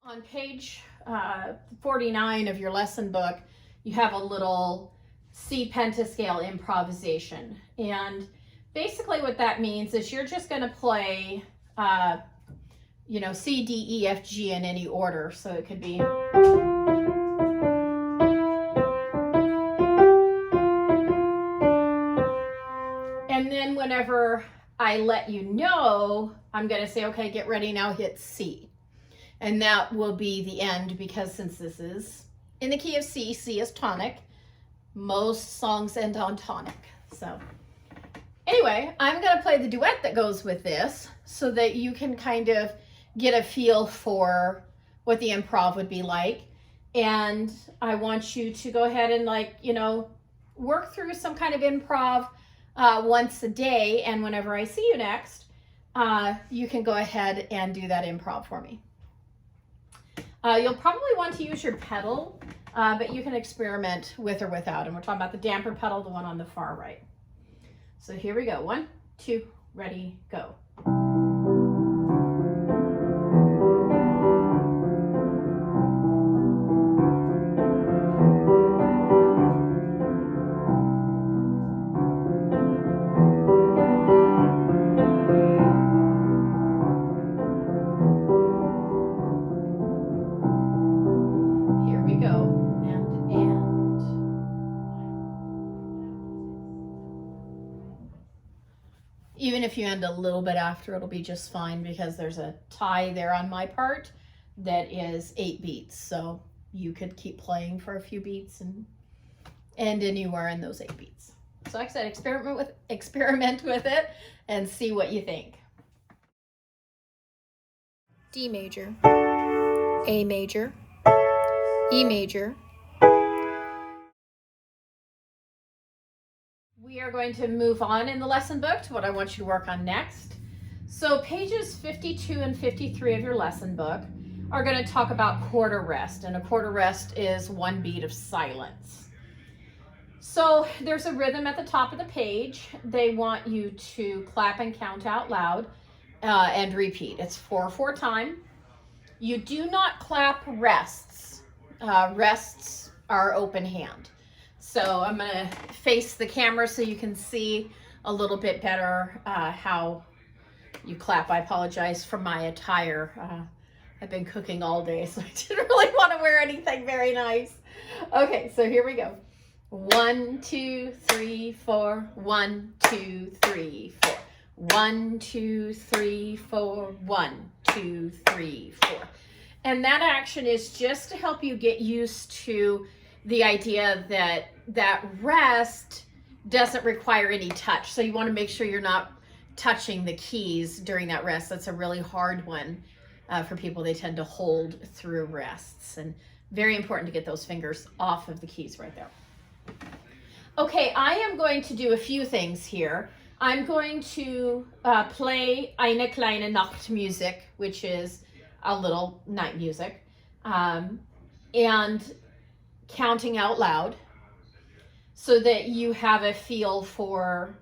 On page 49 of your lesson book, you have a little C pentascale improvisation. And basically what that means is you're just going to play, C, D, E, F, G in any order. So it could be... And then whenever I let you know, I'm going to say, okay, get ready now, hit C. And that will be the end, because since this is in the key of C, C is tonic. Most songs end on tonic. So anyway, I'm going to play the duet that goes with this so that you can kind of get a feel for what the improv would be like. And I want you to go ahead and work through some kind of improv once a day. And whenever I see you next, you can go ahead and do that improv for me. You'll probably want to use your pedal, but you can experiment with or without. And we're talking about the damper pedal, the one on the far right. So here we go. 1, 2, ready, go. Even if you end a little bit after, it'll be just fine, because there's a tie there on my part that is 8 beats. So you could keep playing for a few beats and end anywhere in those 8 beats. So like I said, experiment with it and see what you think. D major, A major, E major. We are going to move on in the lesson book to what I want you to work on next. So pages 52 and 53 of your lesson book are going to talk about quarter rest, and a quarter rest is 1 beat of silence. So there's a rhythm at the top of the page. They want you to clap and count out loud and repeat. It's 4/4 time. You do not clap rests. Rests are open hand. So I'm going to face the camera so you can see a little bit better how you clap. I apologize for my attire. I've been cooking all day, so I didn't really want to wear anything very nice. Okay, so here we go. 1, 2, 3, 4. 1, 2, 3, 4. 1, 2, 3, 4. 1, 2, 3, 4. And that action is just to help you get used to the idea that rest doesn't require any touch. So you want to make sure you're not touching the keys during that rest. That's a really hard one for people. They tend to hold through rests, and very important to get those fingers off of the keys right there. Okay, I am going to do a few things here. I'm going to play Eine kleine Nachtmusik, which is a little night music, and counting out loud so that you have a feel for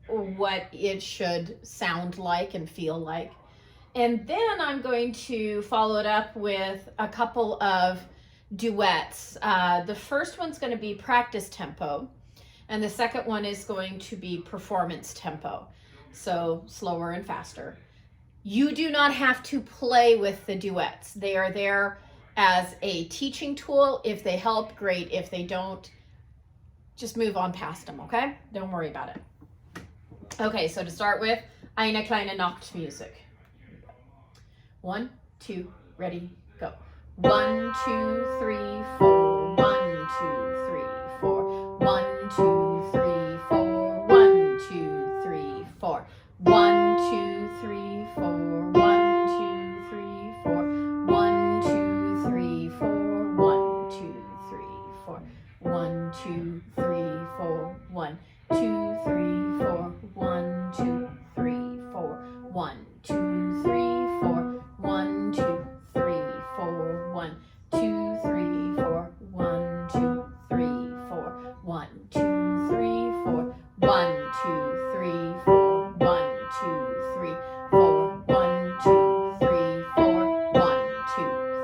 what it should sound like and feel like. And then I'm going to follow it up with a couple of duets. The first one's going to be practice tempo, and the second one is going to be performance tempo, so slower and faster. You do not have to play with the duets. They are there as a teaching tool. If they help, great. If they don't, just move on past them, okay? Don't worry about it. Okay, so to start with, Eine kleine Nachtmusik. 1, 2, ready, go. 1, 2, 3, 4. 1, 2, 3, 4. 1, 2, 3, 4. 1, 2, 3, 4. 1, 2, 3, 4. 1, 2, 3, 4. 1, 2, 3, 4. 1, 2, 3, 4. 1, 2, 3, 4. 1, 2, 3, 4. 1, 2, 3, 4. 1, 2, 3, 4. 1, 2, 3, 4. 1, 2, 3, 4. 1, 2, 3, 4. 1, 2, 3, 4. 1, 2, 3, 4. 1, 2, 3, 4. 1, 2, 3, 4. 1, 2,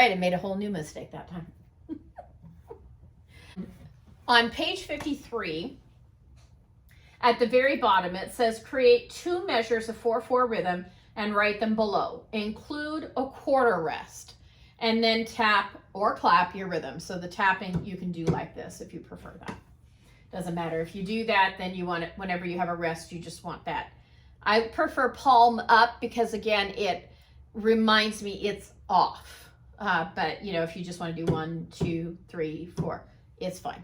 I made a whole new mistake that time. On page 53, at the very bottom, it says create 2 measures of 4/4 rhythm and write them below. Include a quarter rest, and then tap or clap your rhythm. So the tapping you can do like this if you prefer that. Doesn't matter. If you do that, then you want it whenever you have a rest, you just want that. I prefer palm up because, again, it reminds me it's off. But, you know, if you just want to do 1, 2, 3, 4, it's fine.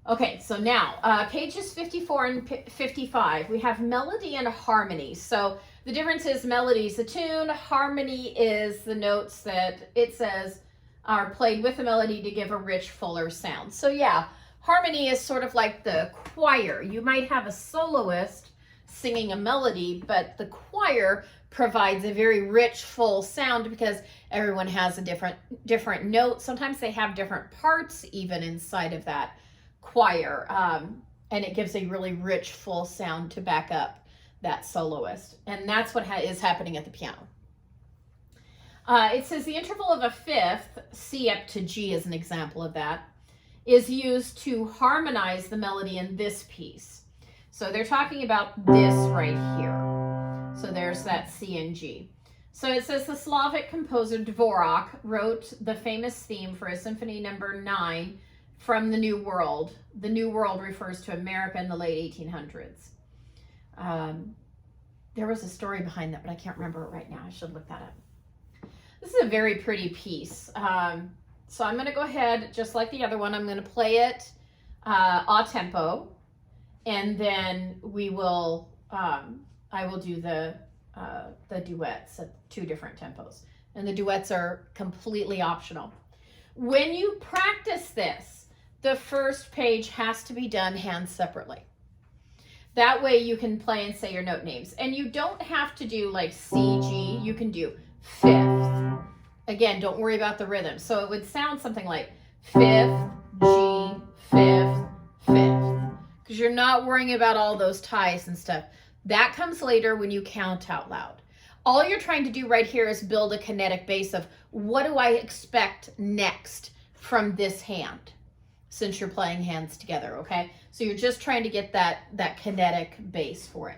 Okay, so now pages 54 and 55, we have melody and harmony. So the difference is melody is the tune, harmony is the notes that it says are played with the melody to give a rich, fuller sound. So yeah, harmony is sort of like the choir. You might have a soloist singing a melody, but the choir provides a very rich, full sound because everyone has a different note. Sometimes they have different parts even inside of that choir, and it gives a really rich, full sound to back up that soloist. And that's what is happening at the piano. It says the interval of a fifth, C up to G is an example of that, is used to harmonize the melody in this piece. So they're talking about this right here. So there's that C and G. So it says the Slavic composer Dvorak wrote the famous theme for his Symphony No. 9 from the New World. The New World refers to America in the late 1800s. There was a story behind that, but I can't remember it right now. I should look that up. This is a very pretty piece. So I'm going to go ahead, just like the other one, I'm going to play it a tempo, and then we will, I will do the duets at 2 different tempos. And the duets are completely optional. When you practice this, the first page has to be done hands separately. That way you can play and say your note names. And you don't have to do like C, G, you can do fifth. Again, don't worry about the rhythm. So it would sound something like 5th, G, 5th, 5th. Because you're not worrying about all those ties and stuff. That comes later when you count out loud. All you're trying to do right here is build a kinetic base of what do I expect next from this hand, since you're playing hands together, okay? So you're just trying to get that kinetic base for it.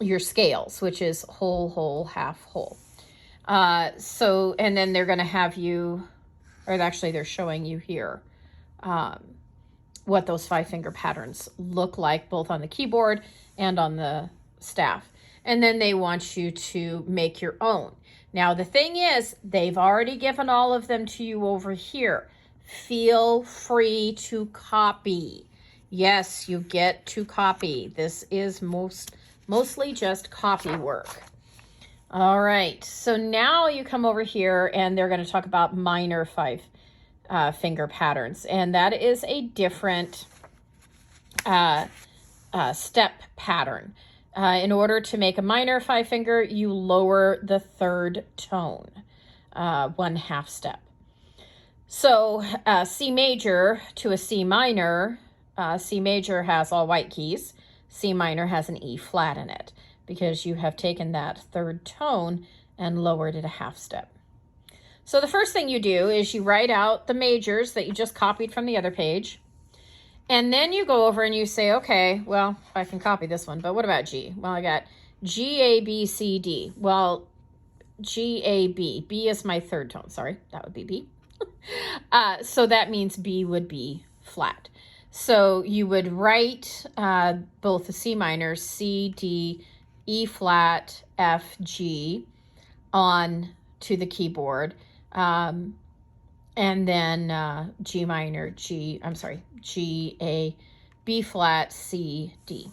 your scales, which is whole, whole, half, whole. So, and then they're going to have you, or actually they're showing you here what those 5-finger patterns look like, both on the keyboard and on the staff. And then they want you to make your own. Now, the thing is, they've already given all of them to you over here. Feel free to copy. Yes, you get to copy. This is mostly just copy work. All right, so now you come over here and they're going to talk about minor 5-finger patterns, and that is a different step pattern. In order to make a minor 5-finger, you lower the 3rd tone, 1/2 step. So C major to a C minor, C major has all white keys. C minor has an E flat in it because you have taken that 3rd tone and lowered it a 1/2 step. So the first thing you do is you write out the majors that you just copied from the other page. And then you go over and you say, okay, well, I can copy this one, but what about G? Well, I got G, A, B, C, D. Well, G, A, B. B is my 3rd tone. Sorry, that would be B. So that means B would be flat. So you would write both the C minor, C, D, E flat, F, G on to the keyboard. And then G minor, G, A, B flat, C, D.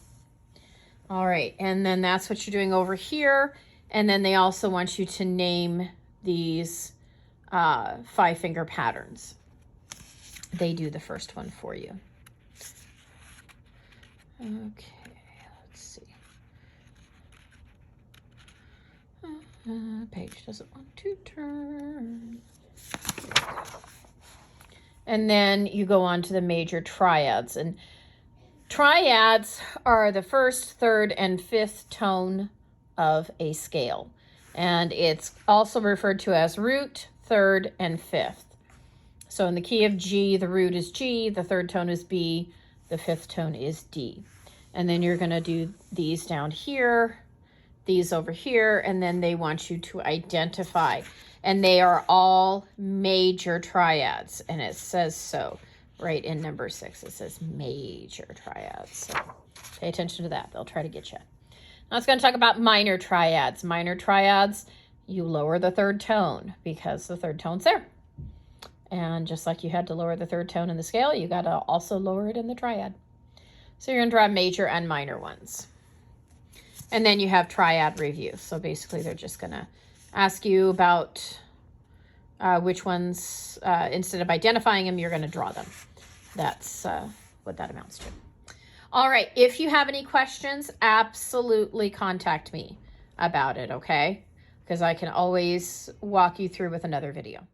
All right, and then that's what you're doing over here. And then they also want you to name these 5-finger patterns. They do the first one for you. Okay, let's see. Page doesn't want to turn. And then you go on to the major triads. And triads are the 1st, 3rd, and 5th tone of a scale. And it's also referred to as root, 3rd, and 5th. So in the key of G, the root is G, the 3rd tone is B, the 5th tone is D. And then you're going to do these down here, these over here, and then they want you to identify. And they are all major triads, and it says so right in number 6. It says major triads. So pay attention to that. They'll try to get you. Now it's going to talk about minor triads. Minor triads, you lower the 3rd tone because the 3rd tone's there. And just like you had to lower the 3rd tone in the scale, you got to also lower it in the triad. So you're going to draw major and minor ones. And then you have triad review. So basically they're just going to ask you about which ones, instead of identifying them, you're going to draw them. That's what that amounts to. All right, if you have any questions, absolutely contact me about it, okay? Because I can always walk you through with another video.